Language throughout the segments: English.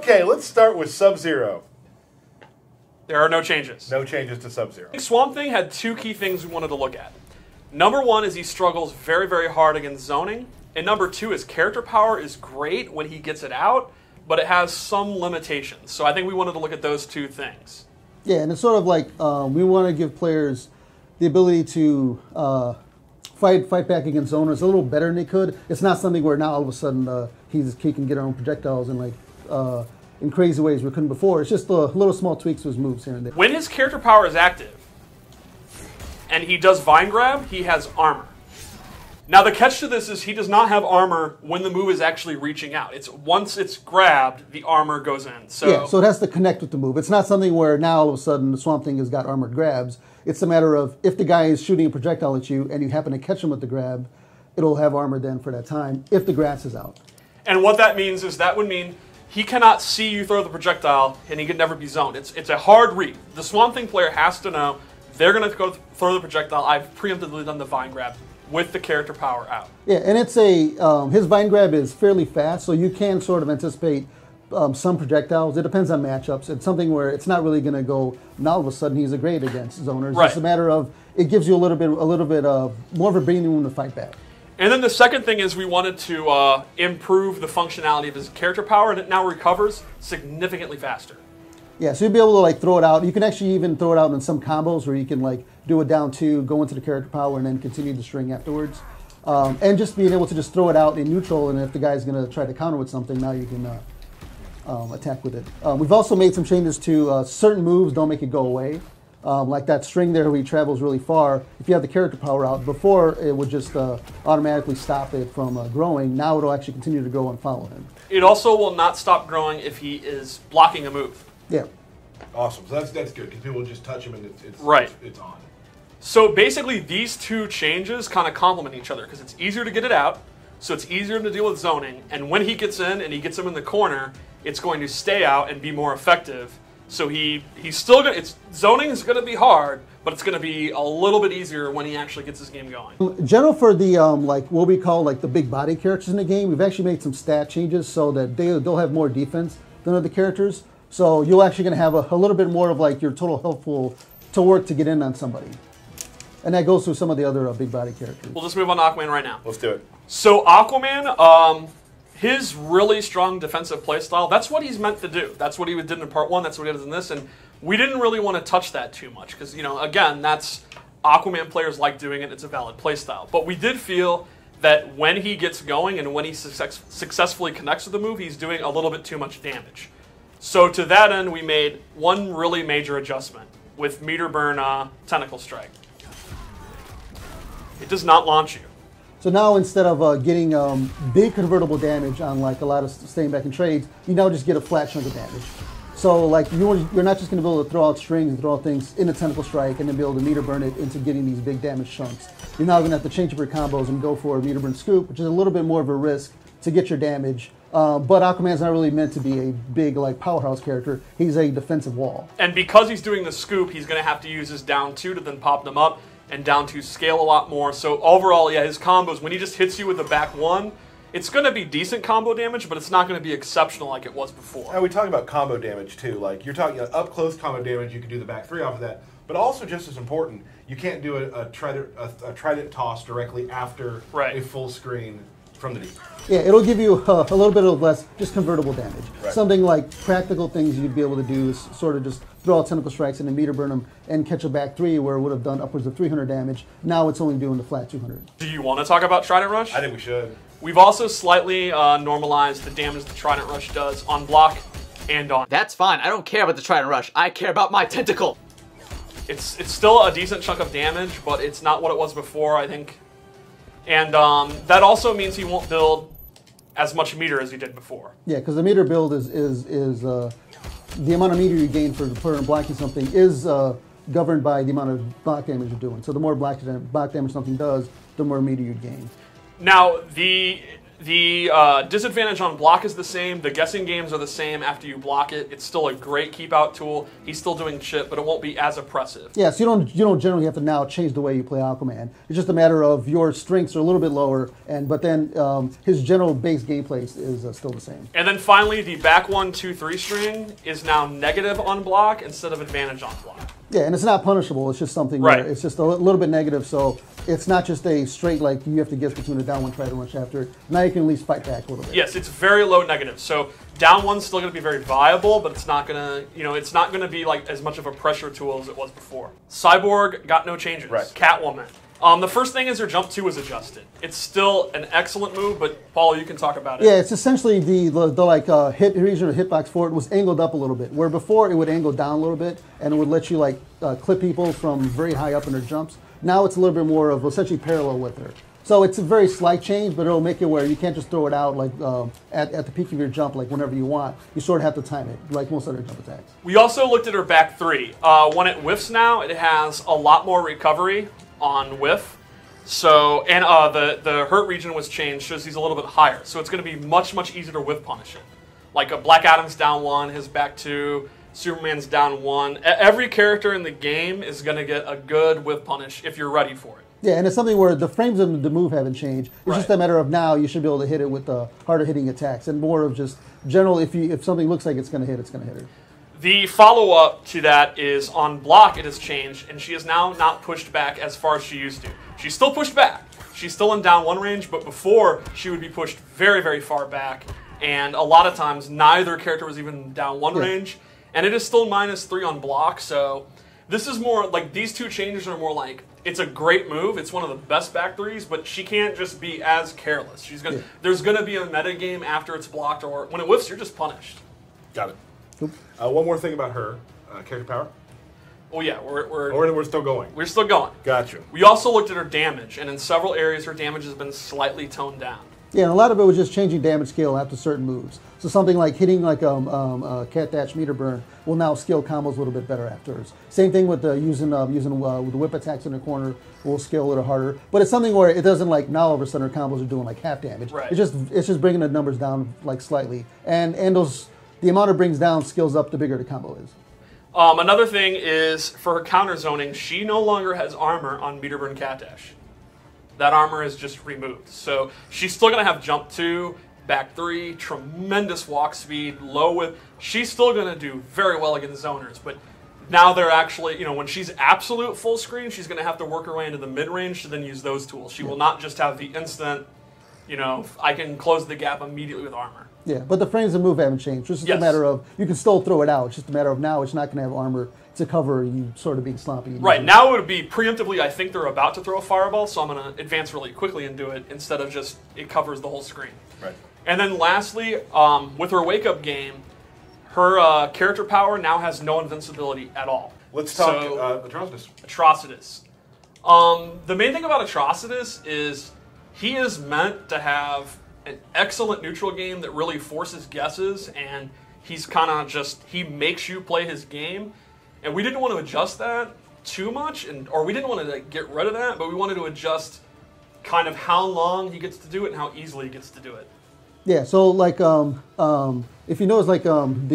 Okay, let's start with Subzero. There are no changes. No changes to Subzero. Swamp Thing had two key things we wanted to look at. Number one is he struggles very, very hard against zoning. And number two is character power is great when he gets it out, but it has some limitations. So I think we wanted to look at those two things. Yeah, and it's sort of like we want to give players the ability to fight back against zoners a little better than they could. It's not something where now all of a sudden he can get our own projectiles and like in crazy ways we couldn't before. It's just little small tweaks to his moves here and there. When his character power is active and he does Vine Grab, he has armor. Now the catch to this is he does not have armor when the move is actually reaching out. It's once it's grabbed, the armor goes in. So yeah, so it has to connect with the move. It's not something where now all of a sudden the Swamp Thing has got armored grabs. It's a matter of if the guy is shooting a projectile at you and you happen to catch him with the grab, it'll have armor then for that time if the grass is out. And what that means is that would mean he cannot see you throw the projectile and he can never be zoned. It's a hard read. The Swamp Thing player has to know they're going to go throw the projectile. I've preemptively done the Vine Grab with the character power out. Yeah, and it's his Vine Grab is fairly fast, so you can sort of anticipate some projectiles. It depends on matchups. It's something where it's not really going to go, now all of a sudden he's a great against zoners. Right. It's a matter of, it gives you a little bit more of a breathing room to fight back. And then the second thing is we wanted to improve the functionality of his character power, and it now recovers significantly faster. Yeah, so you'll be able to like throw it out. You can actually even throw it out in some combos where you can like do it down two, go into the character power, and then continue the string afterwards. And just being able to just throw it out in neutral, and if the guy's going to try to counter with something, now you can attack with it. We've also made some changes to certain moves don't make it go away. Like that string there where he travels really far. If you have the character power out, before it would just automatically stop it from growing. Now it'll actually continue to grow and follow him. It also will not stop growing if he is blocking a move. Yeah. Awesome. So that's good because people just touch him and it's on. So basically these two changes kind of complement each other because it's easier to get it out, so it's easier to deal with zoning, and when he gets in and he gets him in the corner, it's going to stay out and be more effective. So he's still going to, zoning is going to be hard, but it's going to be a little bit easier when he actually gets his game going. In general, for the like what we call like the big body characters in the game, we've actually made some stat changes so that they'll have more defense than other characters. So you're actually going to have a little bit more of like your total health pool to work to get in on somebody. And that goes through some of the other big body characters. We'll just move on to Aquaman right now. Let's do it. So Aquaman, his really strong defensive playstyle, that's what he's meant to do. That's what he did in part one, that's what he does in this, and we didn't really want to touch that too much because, you know, again, that's Aquaman players like doing it, it's a valid playstyle. But we did feel that when he gets going and when he successfully connects with the move, he's doing a little bit too much damage. So to that end, we made one really major adjustment with meter burn Tentacle Strike. It does not launch you. So now instead of getting big convertible damage on like a lot of staying back in trades, you now just get a flat chunk of damage. So like you're not just going to be able to throw out strings and throw out things in a Tentacle Strike and then be able to meter burn it into getting these big damage chunks. You're now going to have to change up your combos and go for a meter burn scoop, which is a little bit more of a risk to get your damage. But Aquaman's not really meant to be a big like powerhouse character. He's a defensive wall. And because he's doing the scoop, he's going to have to use his down two to then pop them up, and down to scale a lot more. So overall, yeah, his combos, when he just hits you with the back one, it's going to be decent combo damage, but it's not going to be exceptional like it was before. Now we talk about combo damage too. Like you're talking up close combo damage, you can do the back three off of that. But also just as important, you can't do a trident toss directly after a full screen from the deep. Yeah, it'll give you a little bit of less just convertible damage. Right. Something like practical things you'd be able to do is sort of just throw out Tentacle Strikes and then meter burn them and catch a back three where it would have done upwards of 300 damage. Now it's only doing the flat 200. Do you want to talk about Trident Rush? I think we should. We've also slightly normalized the damage the Trident Rush does on block and on. That's fine. I don't care about the Trident Rush. I care about my tentacle. It's still a decent chunk of damage, but it's not what it was before, I think. And that also means he won't build as much meter as he did before. Yeah, because the meter build is the amount of meter you gain for blocking something is governed by the amount of block damage you're doing. So the more block damage something does, the more meter you gain. Now, the The disadvantage on block is the same. The guessing games are the same after you block it. It's still a great keep-out tool. He's still doing chip, but it won't be as oppressive. Yeah, so you don't generally have to now change the way you play Aquaman. It's just a matter of your strengths are a little bit lower, but then his general base gameplay is still the same. And then finally, the back 1, 2, 3 string is now negative on block instead of advantage on block. Yeah, and it's not punishable. It's just something where it's just a little bit negative, so it's not just a straight, like, you have to guess between a down one, try to rush after it. Now you can at least fight back a little bit. Yes, it's very low negative. So down one's still going to be very viable, but it's not going to, it's not going to be like as much of a pressure tool as it was before. Cyborg got no changes. Right. Catwoman. The first thing is her jump 2 is adjusted. It's still an excellent move, but Paul, you can talk about it. Yeah, it's essentially the hit region or hitbox for it was angled up a little bit, where before it would angle down a little bit and it would let you like clip people from very high up in their jumps. Now it's a little bit more of essentially parallel with her. So it's a very slight change, but it'll make it where you can't just throw it out like at the peak of your jump, like whenever you want. You sort of have to time it, like most other jump attacks. We also looked at her back 3. When it whiffs now, it has a lot more recovery on whiff. So, and the hurt region was changed, so he's a little bit higher. So it's going to be much, much easier to whiff punish it. Like a Black Adam's down 1, his back 2, Superman's down 1. Every character in the game is going to get a good whiff punish if you're ready for it. Yeah, and it's something where the frames of the move haven't changed. It's just a matter of now you should be able to hit it with the harder hitting attacks, and more of just general, if something looks like it's going to hit, it's going to hit her. The follow-up to that is on block it has changed, and she is now not pushed back as far as she used to. She's still pushed back. She's still in down 1 range, but before she would be pushed very, very far back, and a lot of times neither character was even down 1 range, and it is still -3 on block, so this is more like these two changes are more like it's a great move. It's one of the best back 3s, but she can't just be as careless. She's gonna. There's going to be a meta game after it's blocked, or when it whiffs, you're just punished. Got it. One more thing about her character power. Oh yeah, we're still going. We're still going. Gotcha. We also looked at her damage, and in several areas, her damage has been slightly toned down. Yeah, and a lot of it was just changing damage scale after certain moves. So something like hitting like cat dash meter burn will now scale combos a little bit better afterwards. Same thing with using with the whip attacks in the corner will scale a little harder. But it's something where it doesn't like now all of a sudden her combos are doing like half damage. Right. It's just bringing the numbers down like slightly, and the amount it brings down scales up the bigger the combo is. Another thing is for her counter zoning, she no longer has armor on meter burn cat dash. That armor is just removed. So she's still going to have jump 2, back 3, tremendous walk speed, low whip. She's still going to do very well against zoners, but now they're actually, when she's absolute full screen, she's going to have to work her way into the mid-range to then use those tools. She will not just have the instant, I can close the gap immediately with armor. Yeah, but the frames of move haven't changed. It's just a matter of, you can still throw it out. It's just a matter of now it's not going to have armor to cover you sort of being sloppy. Right, now it would be preemptively, I think they're about to throw a fireball, so I'm going to advance really quickly and do it instead of just, it covers the whole screen. Right. And then lastly, with her wake-up game, her character power now has no invincibility at all. Let's talk Atrocitus. Atrocitus. The main thing about Atrocitus is he is meant to have an excellent neutral game that really forces guesses, and he's kind of just, he makes you play his game. And we didn't want to adjust that too much, or we didn't want to get rid of that, but we wanted to adjust kind of how long he gets to do it and how easily he gets to do it. Yeah, so like if you notice like in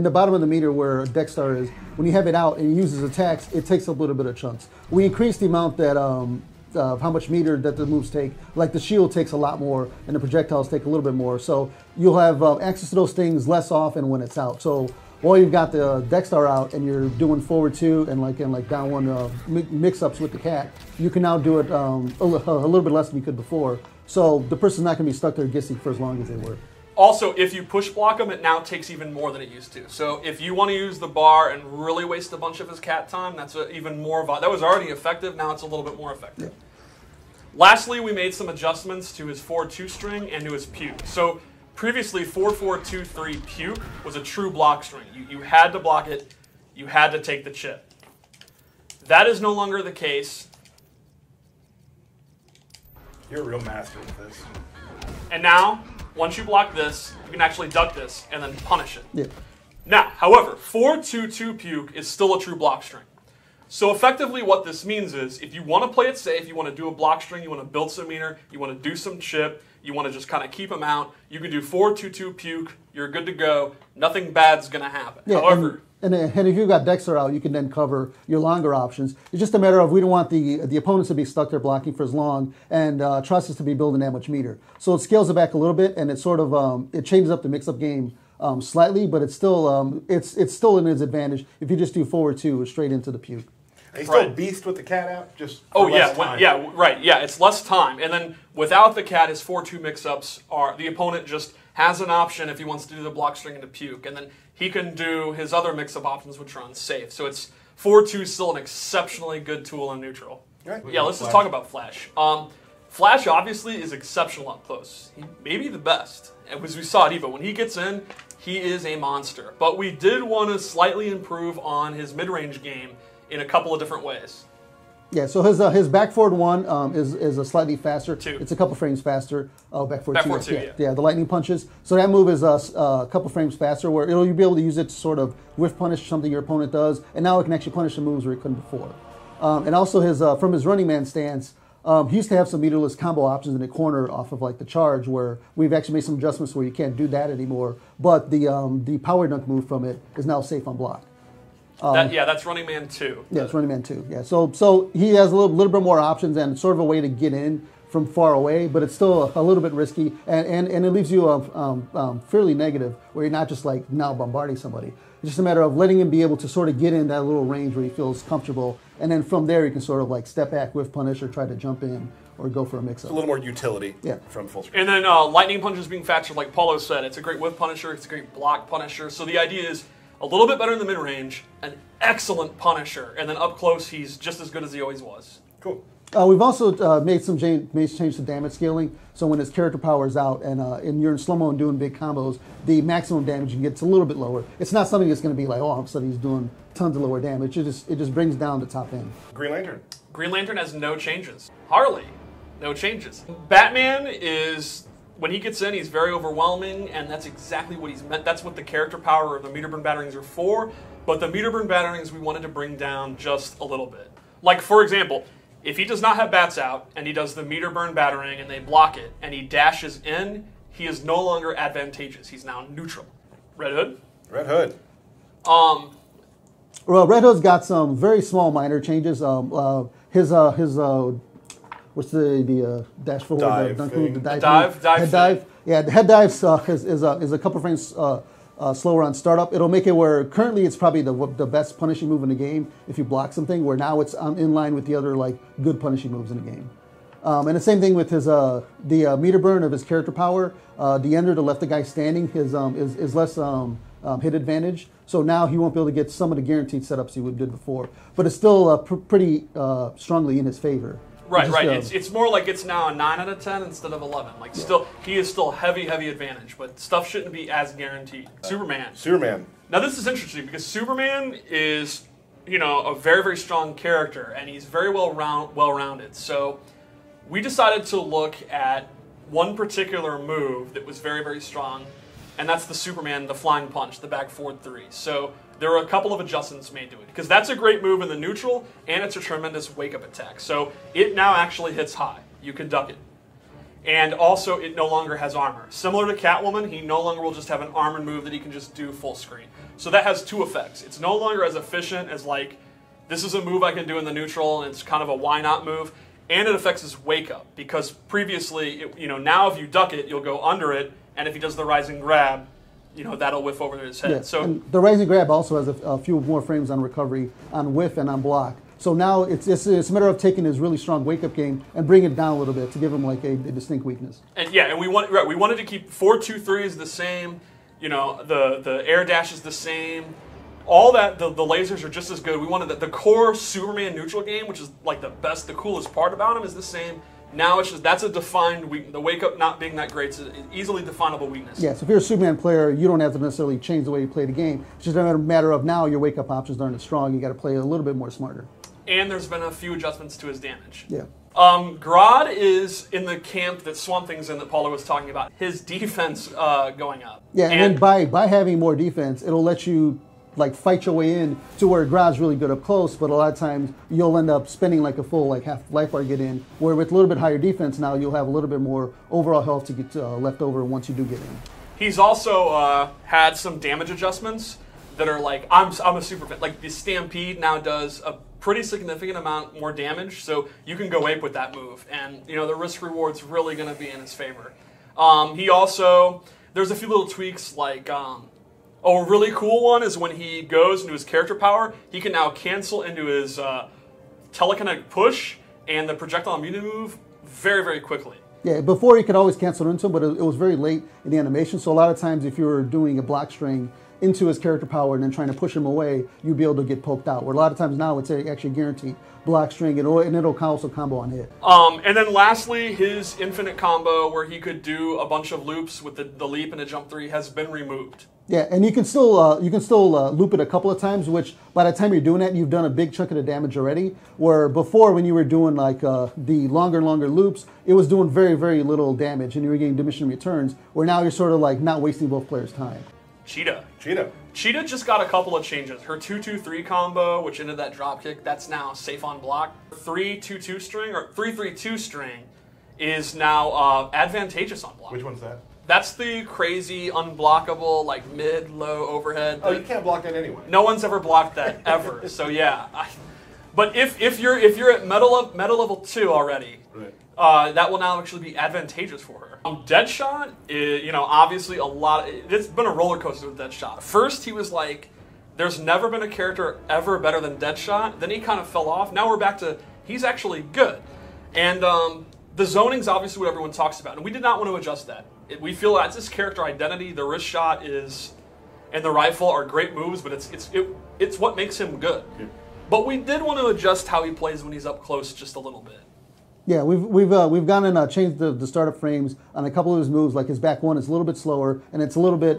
the bottom of the meter where Dexter is, when you have it out and he uses attacks, it takes up a little bit of chunks. We increase the amount that how much meter that the moves take. Like the shield takes a lot more, and the projectiles take a little bit more. So you'll have access to those things less often when it's out. So while you've got the Dexter out and you're doing forward 2 and like down 1 mix-ups with the cat, you can now do it a little bit less than you could before. So the person's not going to be stuck there guessing for as long as they were. Also, if you push block him, it now takes even more than it used to. So if you want to use the bar and really waste a bunch of his cat time, that's even more. That was already effective. Now it's a little bit more effective. Yeah. Lastly, we made some adjustments to his 4-2 string and to his puke. So previously, 4-4-2-3 puke was a true block string. You had to block it. You had to take the chip. That is no longer the case. You're a real master with this. And now, once you block this, you can actually duck this and then punish it. Yeah. Now, however, 4-2-2 puke is still a true block string. So effectively what this means is if you want to play it safe, you want to do a block string, you want to build some meter, you want to do some chip, you want to just kind of keep them out, you can do 4-2-2 puke, you're good to go, nothing bad's going to happen. Yeah, However... And if you've got Dexter out, you can then cover your longer options. It's just a matter of we don't want the opponents to be stuck there blocking for as long and Atrocitus to be building that much meter. So it scales it back a little bit and it sort of it changes up the mix-up game slightly, but it's still in his advantage if you just do forward 2 straight into the puke. And he's still beast with the cat app, just it's less time. And then without the cat, his 4-2 mix-ups are the opponent just has an option if he wants to do the block string into puke, and then he can do his other mix-up options, which are unsafe. So it's 4-2 still an exceptionally good tool in neutral. Right. Yeah, let's just talk about Flash. Flash obviously is exceptional up close. He may be the best. As we saw at EVO, when he gets in, he is a monster. But we did want to slightly improve on his mid-range game in a couple of different ways. Yeah, so his back forward 1 is a slightly faster. 2. It's a couple frames faster. Oh, back forward 2. Yeah, the lightning punches. So that move is a couple frames faster, where you'll be able to use it to sort of whiff punish something your opponent does, and now it can actually punish the moves where it couldn't before. And also his from his running man stance, he used to have some meterless combo options in the corner off of like the charge, where we've actually made some adjustments where you can't do that anymore. But the power dunk move from it is now safe on block. That's Running Man 2. Yeah, it's Running Man 2. Yeah, so he has a little bit more options and sort of a way to get in from far away, but it's still a little bit risky, and it leaves you fairly negative, where you're not just like now bombarding somebody. It's just a matter of letting him be able to sort of get in that little range where he feels comfortable, and then from there you can sort of like step back with punish or try to jump in or go for a mix-up. It's a little more utility from full screen. And then lightning punches being faster, like Paulo said. It's a great whip punisher. It's a great block punisher. So the idea is a little bit better in the mid-range, an excellent punisher, and then up close he's just as good as he always was. Cool. We've also made change to damage scaling, so when his character power is out and you're in slow-mo and doing big combos, the maximum damage gets a little bit lower. It's not something that's going to be like, oh, all of a sudden he's doing tons of lower damage. It just brings down the top end. Green Lantern. Green Lantern has no changes. Harley, no changes. Batman is... When he gets in, he's very overwhelming, and that's exactly what he's meant. That's what the character power of the meter burn batterings are for, but the meter burn batterings we wanted to bring down just a little bit. Like, for example, if he does not have bats out, and he does the meter burn battering, and they block it, and he dashes in, he is no longer advantageous. He's now neutral. Red Hood? Red Hood. Well, Red Hood's got some very small minor changes. What's the dash forward? Dive the dive. Yeah, the head dive is a couple frames slower on startup. It'll make it where currently it's probably the best punishing move in the game if you block something, where now it's in line with the other like good punishing moves in the game. And the same thing with his the meter burn of his character power. The ender to left the guy standing is less hit advantage. So now he won't be able to get some of the guaranteed setups he did before. But it's still pretty strongly in his favor. Right. It's more like it's now a 9 out of 10 instead of 11. Like he is still heavy advantage, but stuff shouldn't be as guaranteed. Superman. Now this is interesting because Superman is, a very, very strong character, and he's very well-rounded. So we decided to look at one particular move that was very, very strong, and that's the Superman, the flying punch, the back forward 3. So there are a couple of adjustments made to it, because that's a great move in the neutral, and it's a tremendous wake-up attack. So it now actually hits high. You can duck it. And also, it no longer has armor. Similar to Catwoman, he no longer will just have an armored move that he can just do full screen. So that has two effects. It's no longer as efficient as, like, this is a move I can do in the neutral, and it's kind of a why-not move. And it affects his wake-up, because previously, now if you duck it, you'll go under it, and if he does the rising grab, that'll whiff over his head. Yeah. So and the rising grab also has a few more frames on recovery, on whiff, and on block. So now it's a matter of taking his really strong wake-up game and bringing it down a little bit to give him like a distinct weakness. And we wanted to keep 4-2-3 is the same. The air dash is the same. All that the lasers are just as good. We wanted the core Superman neutral game, which is like the coolest part about him, is the same. Now it's just, that's a defined weakness. The wake-up not being that great is an easily definable weakness. Yeah, so if you're a Superman player, you don't have to necessarily change the way you play the game. It's just a matter of now your wake-up options aren't as strong. You got to play a little bit more smarter. And there's been a few adjustments to his damage. Yeah. Grodd is in the camp that Swamp Thing's in that Paulo was talking about. His defense going up. Yeah, and then by having more defense, it'll let you like fight your way in to where Grodd's really good up close, but a lot of times you'll end up spending like a full like half life bar to get in, where with a little bit higher defense now you'll have a little bit more overall health to get left over once you do get in. He's also had some damage adjustments that are like, I'm a super fan. Like the Stampede now does a pretty significant amount more damage, so you can go ape with that move, and you know the risk reward's really going to be in his favor. He also, there's a few little tweaks like. A really cool one is when he goes into his character power, he can now cancel into his telekinetic push and the projectile immunity move very, very quickly. Yeah, before he could always cancel into him, but it was very late in the animation, so a lot of times if you were doing a block string into his character power and then trying to push him away, you'd be able to get poked out. Where a lot of times now it's actually guaranteed block string, and it'll also combo on hit. And then lastly, his infinite combo where he could do a bunch of loops with the leap and a jump 3 has been removed. Yeah, and you can still loop it a couple of times, which by the time you're doing that, you've done a big chunk of the damage already. Where before, when you were doing like the longer and longer loops, it was doing very, very little damage, and you were getting diminishing returns. Where now you're sort of like not wasting both players' time. Cheetah. Cheetah. Cheetah just got a couple of changes. Her 2-2-3 combo, which ended that dropkick, that's now safe on block. 3-2-2 string or 3-3-2 string is now advantageous on block. Which one's that? That's the crazy, unblockable, like mid-low overhead. Oh, you can't block that anyway. No one's ever blocked that ever. So yeah, but if you're at meta level 2 already, right. That will now actually be advantageous for her. Deadshot, you know, obviously it's been a roller coaster with Deadshot. First, he was like, "There's never been a character ever better than Deadshot." Then he kind of fell off. Now we're back to he's actually good, and the zoning's obviously what everyone talks about, and we did not want to adjust that. We feel that's his character identity. The wrist shot and the rifle are great moves, but it's what makes him good. Yeah. But we did want to adjust how he plays when he's up close just a little bit. Yeah, we've gone and changed the startup frames on a couple of his moves. Like his back one is a little bit slower, and it's a little bit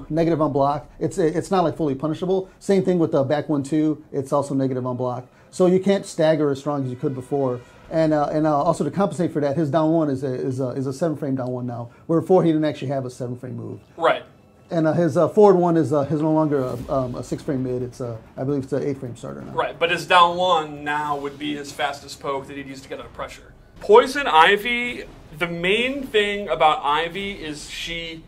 negative on block. It's not like fully punishable. Same thing with the back 1-2. It's also negative on block. So you can't stagger as strong as you could before. And also to compensate for that, his down 1 is a 7-frame down 1 now, where before he didn't actually have a 7-frame move. Right. And his forward 1 is no longer a 6-frame mid. It's I believe it's an 8-frame starter now. Right, but his down 1 now would be his fastest poke that he'd use to get out of pressure. Poison Ivy, the main thing about Ivy is she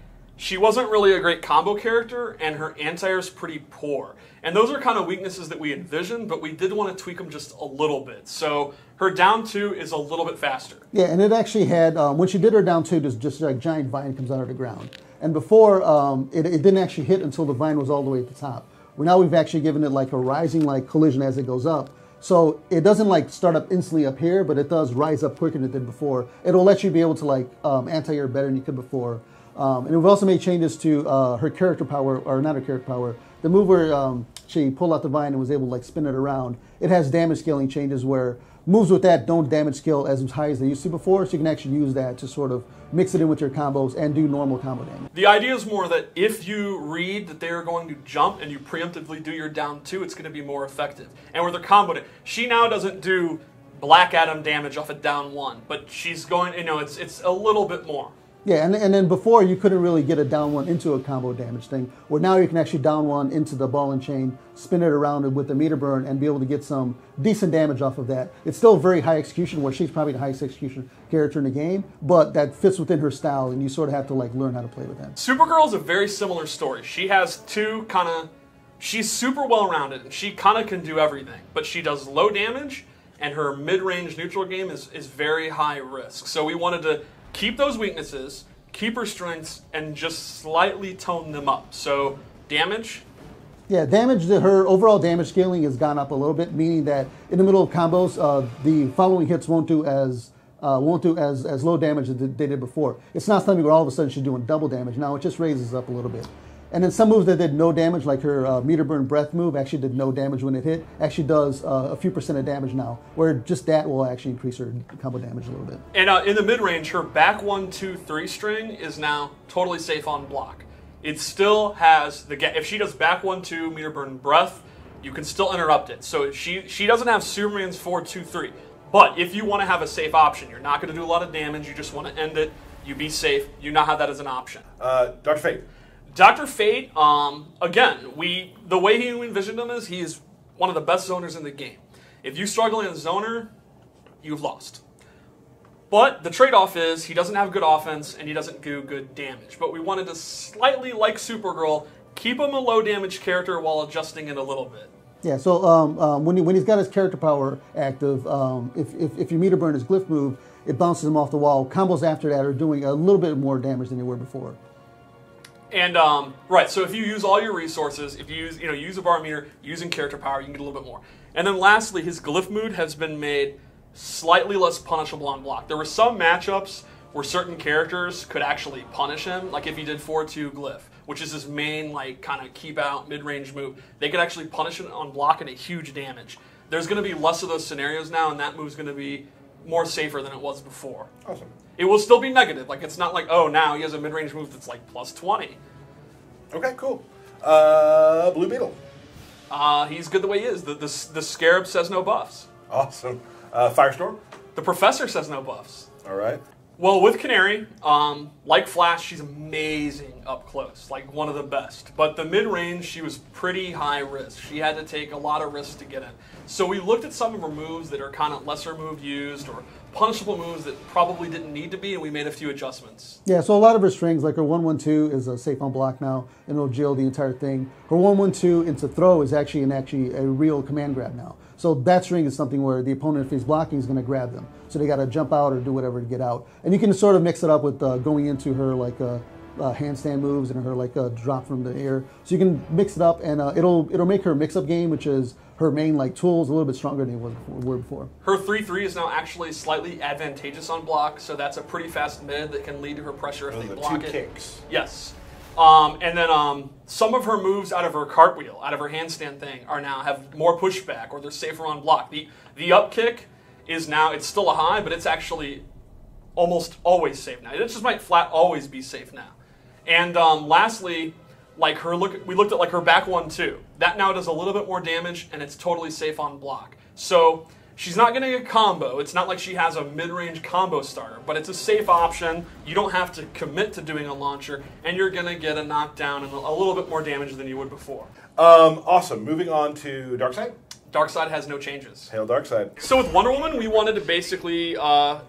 wasn't really a great combo character, and her anti-air is pretty poor. And those are kind of weaknesses that we envisioned, but we did want to tweak them just a little bit. So her down 2 is a little bit faster. Yeah, and it actually had, when she did her down 2, just like giant vine comes out of the ground. And before, it didn't actually hit until the vine was all the way at the top. Well, now we've actually given it like a rising like collision as it goes up. So it doesn't like start up instantly up here, but it does rise up quicker than it did before. It'll let you be able to like anti-air better than you could before. And we've also made changes to her character power, or not her character power, the move where she pulled out the vine and was able to like spin it around. It has damage scaling changes where moves with that don't damage scale as high as they used to before, so you can actually use that to sort of mix it in with your combos and do normal combo damage. The idea is more that if you read that they're going to jump and you preemptively do your down 2, it's going to be more effective. And with her combo, she now doesn't do Black Adam damage off a down 1, but she's going, you know, it's a little bit more. Yeah, and then before you couldn't really get a down 1 into a combo damage thing, where now you can actually down 1 into the ball and chain, spin it around with the meter burn, and be able to get some decent damage off of that. It's still very high execution, where she's probably the highest execution character in the game, but that fits within her style, and you sort of have to like learn how to play with that. Supergirl is a very similar story. She has she's super well-rounded, and she kind of can do everything, but she does low damage, and her mid-range neutral game is very high risk. So we wanted to keep those weaknesses, keep her strengths, and just slightly tone them up. So damage. Yeah, her overall damage scaling has gone up a little bit, meaning that in the middle of combos, the following hits won't do as low damage as they did before. It's not something where all of a sudden she's doing double damage. Now it just raises up a little bit. And then some moves that did no damage, like her meter burn breath move, actually did no damage when it hit. Actually does a few % of damage now, where just that will actually increase her combo damage a little bit. And in the mid range, her back 1, 2, 3 string is now totally safe on block. It still has if she does back 1, 2 meter burn breath, you can still interrupt it. So she doesn't have Superman's 4, 2, 3. But if you want to have a safe option, you're not going to do a lot of damage. You just want to end it. You be safe. You now have that as an option. Dr. Fate. Dr. Fate, again, the way he envisioned him is he is one of the best zoners in the game. If you struggle in a zoner, you've lost. But the trade-off is he doesn't have good offense and he doesn't do good damage. But we wanted to slightly, like Supergirl, keep him a low damage character while adjusting it a little bit. Yeah, so when he's got his character power active, if you meter burn his glyph move, it bounces him off the wall. Combos after that are doing a little bit more damage than they were before. And right, so if you use all your resources, if you use a bar meter, using character power, you can get a little bit more. And then lastly, his glyph mood has been made slightly less punishable on block. There were some matchups where certain characters could actually punish him, like if he did 4-2 glyph, which is his main like kind of keep out mid-range move. They could actually punish it on block and a huge damage. There's going to be less of those scenarios now, and that move's going to be more safer than it was before. Awesome. It will still be negative. Like, it's not like, oh, now he has a mid-range move that's like plus 20. Okay, cool. Blue Beetle. He's good the way he is. The Scarab says no buffs. Awesome. Firestorm. The Professor says no buffs. All right. Well, with Canary, like Flash, she's amazing up close, like one of the best. But the mid-range, she was pretty high risk. She had to take a lot of risks to get in. So we looked at some of her moves that are kind of lesser move used or punishable moves that probably didn't need to be, and we made a few adjustments. Yeah, so a lot of her strings, like her 1-1-2 is safe on block now, and it'll jail the entire thing. Her 1-1-2 into throw is actually a real command grab now. So that string is something where the opponent, if he's blocking, is going to grab them. So they got to jump out or do whatever to get out. And you can sort of mix it up with going into her like handstand moves and her like drop from the air. So you can mix it up, and it'll make her mix-up game, which is her main like tools, a little bit stronger than it were before. Her 3-3 is now actually slightly advantageous on block, so that's a pretty fast mid that can lead to her pressure if they block it. 2 kicks. Yes. And then some of her moves out of her cartwheel, out of her handstand thing, have more pushback, or they're safer on block. The up kick is now, it's still a high, but it's actually almost always safe now. It just might flat always be safe now. And lastly, like we looked at like her back 1-2. That now does a little bit more damage, and it's totally safe on block. So she's not going to get combo. It's not like she has a mid-range combo starter, but it's a safe option. You don't have to commit to doing a launcher, and you're going to get a knockdown and a little bit more damage than you would before. Awesome. Moving on to Darkseid. Darkseid has no changes. Hail Darkseid. So with Wonder Woman, we wanted to basically,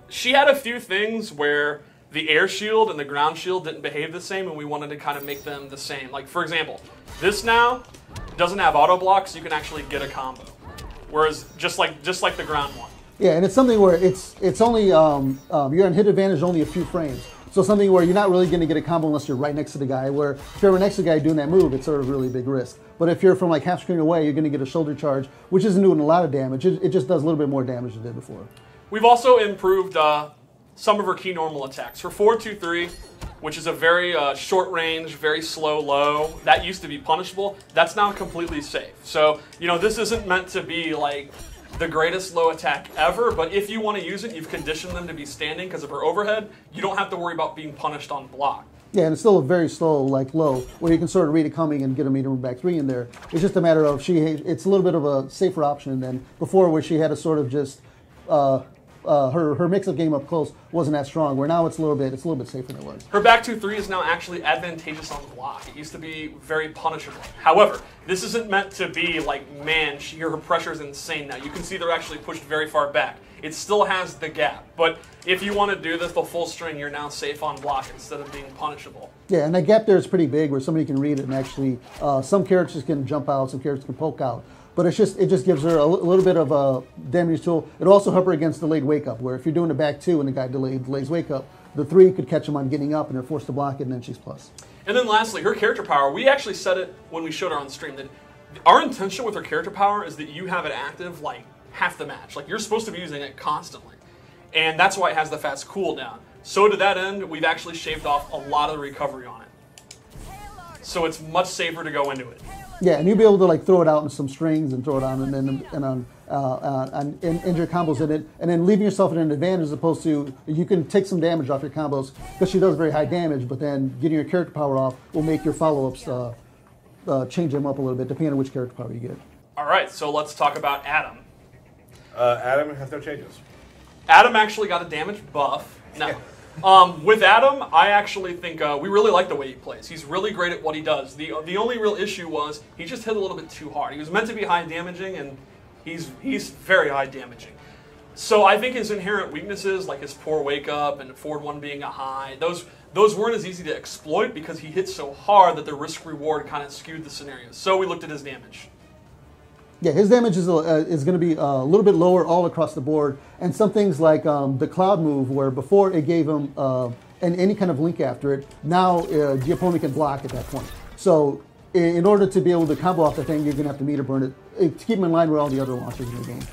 she had a few things where the air shield and the ground shield didn't behave the same, and we wanted to kind of make them the same. Like, for example, this now doesn't have auto block, so you can actually get a combo. Whereas just like the ground one. Yeah, and it's something where it's only you're on hit advantage only a few frames. So something where you're not really going to get a combo unless you're right next to the guy. Where if you're next to the guy doing that move, it's sort of really big risk. But if you're from like half screen away, you're going to get a shoulder charge, which isn't doing a lot of damage. It just does a little bit more damage than it did before. We've also improved some of her key normal attacks. Her 4-2-3, which is a very short range, very slow low, that used to be punishable. That's now completely safe. So, this isn't meant to be like the greatest low attack ever, but if you want to use it, you've conditioned them to be standing because of her overhead, you don't have to worry about being punished on block. Yeah, and it's still a very slow, like low, where you can sort of read it coming and get a meter back 3 in there. It's just a matter of it's a little bit of a safer option than before, where she had to sort of just her mix-up game up close wasn't that strong. Where now it's a little bit safer than it was. Her back 2-3 is now actually advantageous on block. It used to be very punishable. However, this isn't meant to be like, man, her pressure is insane now. You can see they're actually pushed very far back. It still has the gap, but if you want to do this the full string, you're now safe on block instead of being punishable. Yeah, and that gap there is pretty big, where somebody can read it and actually some characters can jump out, some characters can poke out. But it just gives her a little bit of a damage tool. It'll also help her against delayed wake up, where if you're doing the back 2 and the guy delays wake up, the 3 could catch him on getting up and they're forced to block it, and then she's plus. And then lastly, her character power, we actually said it when we showed her on stream, that our intention with her character power is that you have it active like half the match. Like, you're supposed to be using it constantly. And that's why it has the fast cooldown. So to that end, we've actually shaved off a lot of the recovery on it. So it's much safer to go into it. Yeah, and you'll be able to like throw it out in some strings and throw it on and injure combos in it, and then leaving yourself at an advantage, as opposed to you can take some damage off your combos because she does very high damage, but then getting your character power off will make your follow-ups change them up a little bit depending on which character power you get. All right, so let's talk about Adam. Adam has no changes. Adam actually got a damage buff. No. With Adam, I actually think we really like the way he plays. He's really great at what he does. The only real issue was he just hit a little bit too hard. He was meant to be high damaging, and he's very high damaging. So I think his inherent weaknesses, like his poor wake up and forward one being a high, those weren't as easy to exploit because he hit so hard that the risk reward kind of skewed the scenarios. So we looked at his damage. Yeah, his damage is going to be a little bit lower all across the board, and some things like the cloud move, where before it gave him any kind of link after it, now the opponent can block at that point. So in order to be able to combo off the thing, you're going to have to meter burn it to keep him in line with all the other launchers in the game.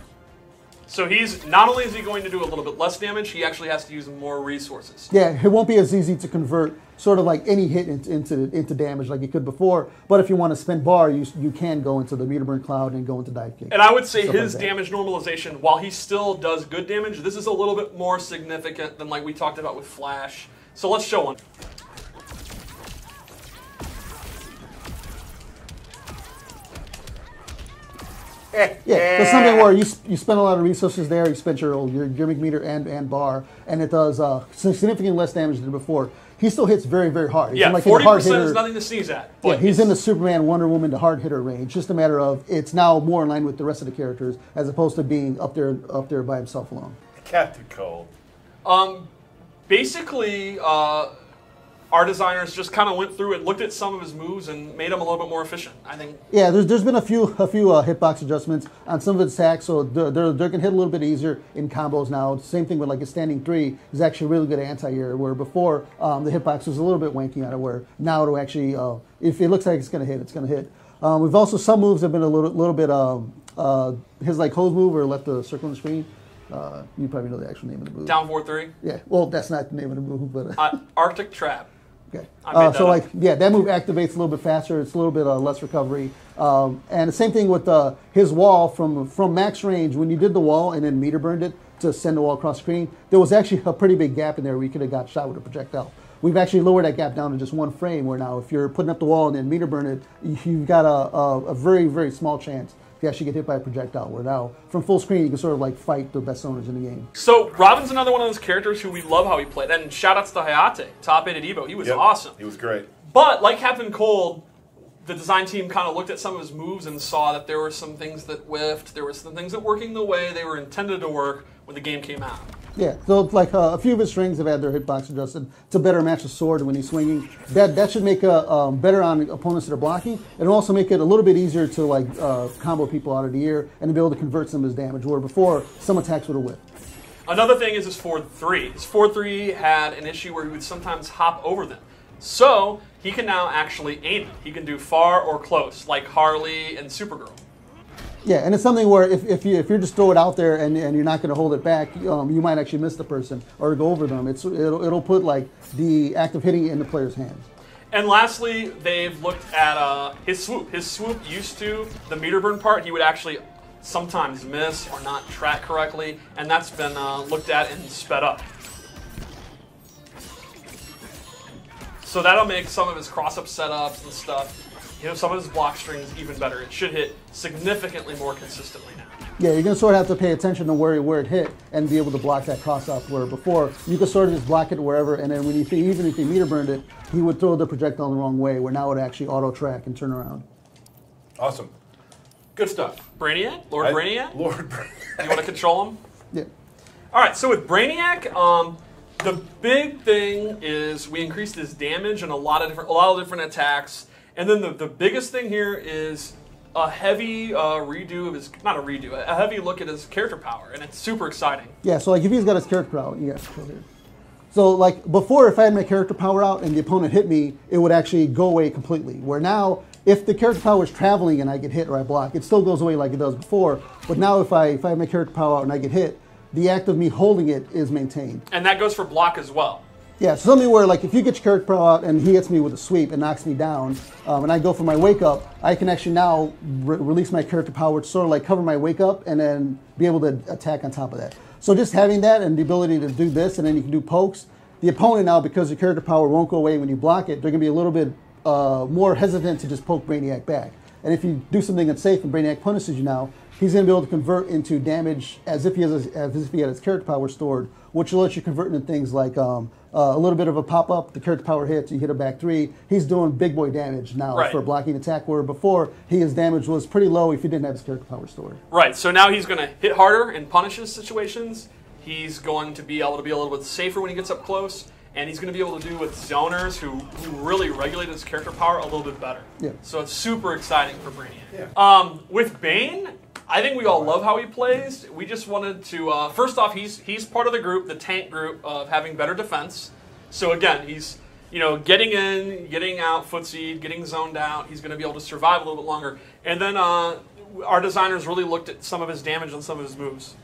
So he's not only is he going to do a little bit less damage, he actually has to use more resources. Yeah, it won't be as easy to convert sort of like any hit into damage like you could before. But if you want to spend bar, you can go into the meter burn cloud and go into dive kick. And I would say his damage normalization, while he still does good damage, this is a little bit more significant than like we talked about with Flash. So let's show one. Yeah, there's something where you spend a lot of resources there. You spend your gimmick meter and bar, and it does significantly less damage than before. He still hits very, very hard. He's yeah, like 40% is nothing to sneeze at. Yeah, he's in the Superman, Wonder Woman, to hard hitter range. Just a matter of it's now more in line with the rest of the characters as opposed to being up there by himself alone. Captain Cold. Basically, our designers just kind of went through and looked at some of his moves and made him a little bit more efficient, I think. Yeah, there's been a few hitbox adjustments on some of his attacks, so they're going to hit a little bit easier in combos now. Same thing with like a standing 3 is actually really good anti-air, where before the hitbox was a little bit wanky on it, where now it'll actually, if it looks like it's going to hit, it's going to hit. We've also, some moves have been a little bit, his like hose move or left the circle on the screen. You probably know the actual name of the move. Down 4-3? Yeah, well, that's not the name of the move, but... Arctic Trap. Okay. So like, yeah, that move activates a little bit faster. It's a little bit less recovery. And the same thing with his wall from max range. When you did the wall and then meter burned it to send the wall across screen, there was actually a pretty big gap in there where you could have got shot with a projectile. We've actually lowered that gap down to just one frame, where now if you're putting up the wall and then meter burn it, you've got a very, very small chance to actually get hit by a projectile, where now from full screen you can sort of like fight the best owners in the game. So Robin's another one of those characters who we love how he played, and shout outs to Hayate, top 8 at Evo. He was awesome. He was great. But like Captain Cold, the design team kind of looked at some of his moves and saw that there were some things that whiffed, there were some things that working the way they were intended to work when the game came out. Yeah, so like a few of his strings have had their hitbox adjusted to better match the sword when he's swinging. That should make better on opponents that are blocking, and also make it a little bit easier to like combo people out of the air and to be able to convert some of his damage, where before some attacks would have whipped. Another thing is his forward 3. His forward 3 had an issue where he would sometimes hop over them. So he can now actually aim it. He can do far or close, like Harley and Supergirl. Yeah, and it's something where if you just throw it out there and you're not going to hold it back, you might actually miss the person or go over them. It'll put like the act of hitting it in the player's hands. And lastly, they've looked at his swoop. His swoop used to, the meter burn part, he would actually sometimes miss or not track correctly, and that's been looked at and sped up. So that'll make some of his cross-up setups and stuff, some of his block strings even better. It should hit significantly more consistently now. Yeah, you're going to sort of have to pay attention to where it hit and be able to block that cross-up, where before you could sort of just block it wherever, and then even if he meter burned it, he would throw the projectile the wrong way, where now it actually auto-track and turn around. Awesome. Good stuff. Brainiac? Lord Brainiac? Lord Brainiac. You want to control him? Yeah. All right, so with Brainiac, the big thing is we increased his damage and a lot of different attacks. And then the biggest thing here is a heavy redo of his, not a redo, a heavy look at his character power, and it's super exciting. Yeah, so like if he's got his character power, yeah. So like before, if I had my character power out and the opponent hit me, it would actually go away completely. Where now, if the character power is traveling and I get hit or I block, it still goes away like it does before. But now if I have my character power out and I get hit, the act of me holding it is maintained. And that goes for block as well. Yeah, so something where like if you get your character power out and he hits me with a sweep and knocks me down, and I go for my wake up, I can actually now release my character power to sort of like cover my wake up and then be able to attack on top of that. So just having that and the ability to do this, and then you can do pokes, the opponent now, because your character power won't go away when you block it, they're going to be a little bit more hesitant to just poke Brainiac back. And if you do something that's safe and Brainiac punishes you now, he's going to be able to convert into damage as if he had his character power stored, which will let you convert into things like a little bit of a pop-up, the character power hits, you hit a back 3, he's doing big boy damage now for blocking attack, where before his damage was pretty low if he didn't have his character power stored. Right, so now he's going to hit harder in punishes situations. He's going to be able to be a little bit safer when he gets up close, and he's going to be able to do with zoners who really regulate his character power a little bit better. Yeah. So it's super exciting for Brainiac. Yeah. With Bane, I think we all love how he plays. We just wanted to, first off, he's part of the group, the tank group, of having better defense. So again, he's getting in, getting out, footseed, getting zoned out. He's going to be able to survive a little bit longer. And then our designers really looked at some of his damage and some of his moves.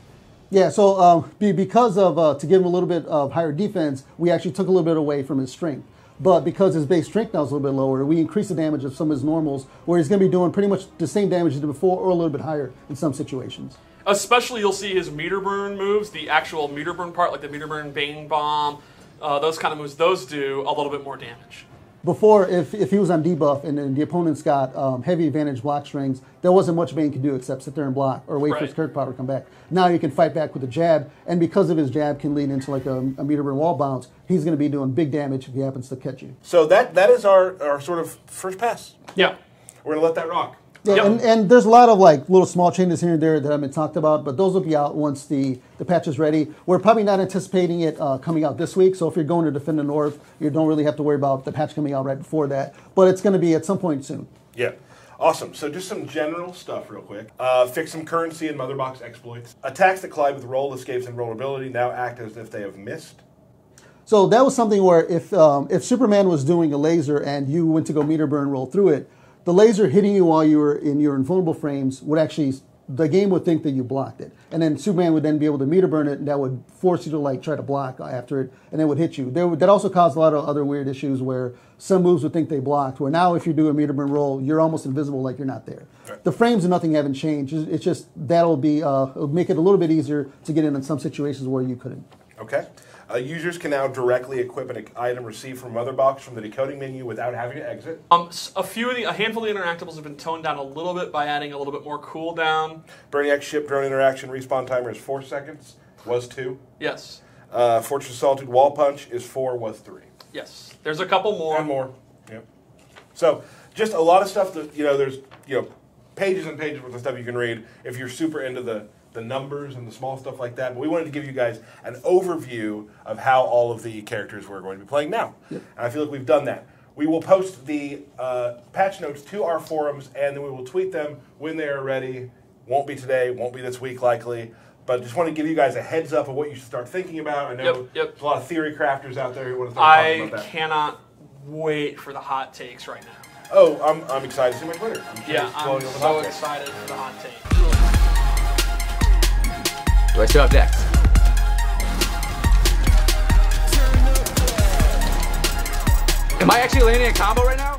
Yeah, so because of, to give him a little bit of higher defense, we actually took a little bit away from his strength. But because his base strength now is a little bit lower, we increased the damage of some of his normals, where he's going to be doing pretty much the same damage he did before, or a little bit higher in some situations. Especially you'll see his meter burn moves, the actual meter burn part, like the meter burn Bane bomb, those kind of moves, those do a little bit more damage. Before, if he was on debuff and then the opponent's got heavy advantage block strings, there wasn't much Bane could do except sit there and block or wait for his character power to come back. Now you can fight back with a jab, and because of his jab can lead into like a meter burn wall bounce, he's going to be doing big damage if he happens to catch you. So that is our sort of first pass. Yeah. We're going to let that rock. Yeah, and there's a lot of like little small changes here and there that haven't been talked about, but those will be out once the patch is ready. We're probably not anticipating it coming out this week, so if you're going to Defend the North, you don't really have to worry about the patch coming out right before that, but it's going to be at some point soon. Yeah. Awesome. So just some general stuff real quick. Fix some currency and Motherbox exploits. Attacks that collide with roll, escapes, and rollability now act as if they have missed. So that was something where if Superman was doing a laser and you went to go meter burn roll through it, the laser hitting you while you were in your invulnerable frames would actually, the game would think that you blocked it. And then Superman would then be able to meter burn it, and that would force you to like try to block after it, and it would hit you. That also caused a lot of other weird issues where some moves would think they blocked, where now if you do a meter burn roll, you're almost invisible like you're not there. Right. The frames and nothing haven't changed. It's just that'll make it a little bit easier to get in some situations where you couldn't. Okay. Users can now directly equip an item received from Motherbox from the decoding menu without having to exit. A handful of the interactables have been toned down a little bit by adding a little bit more cooldown. Brainiac ship drone interaction respawn timer is 4 seconds, was 2. Yes. Fortress Solitude wall punch is 4, was 3. Yes. There's a couple more. And more. Yep. So just a lot of stuff that there's pages and pages worth of stuff you can read if you're super into the numbers and the small stuff like that. But we wanted to give you guys an overview of how all of the characters we're going to be playing now. Yep. And I feel like we've done that. We will post the patch notes to our forums, and then we will tweet them when they are ready. Won't be today, won't be this week likely. But just want to give you guys a heads up of what you should start thinking about. I know there's a lot of theory crafters out there who want to start talking about that. I cannot wait for the hot takes right now. Oh, I'm excited to see my Twitter. I'm so excited for the hot takes. What do I show up next? Am I actually landing a combo right now?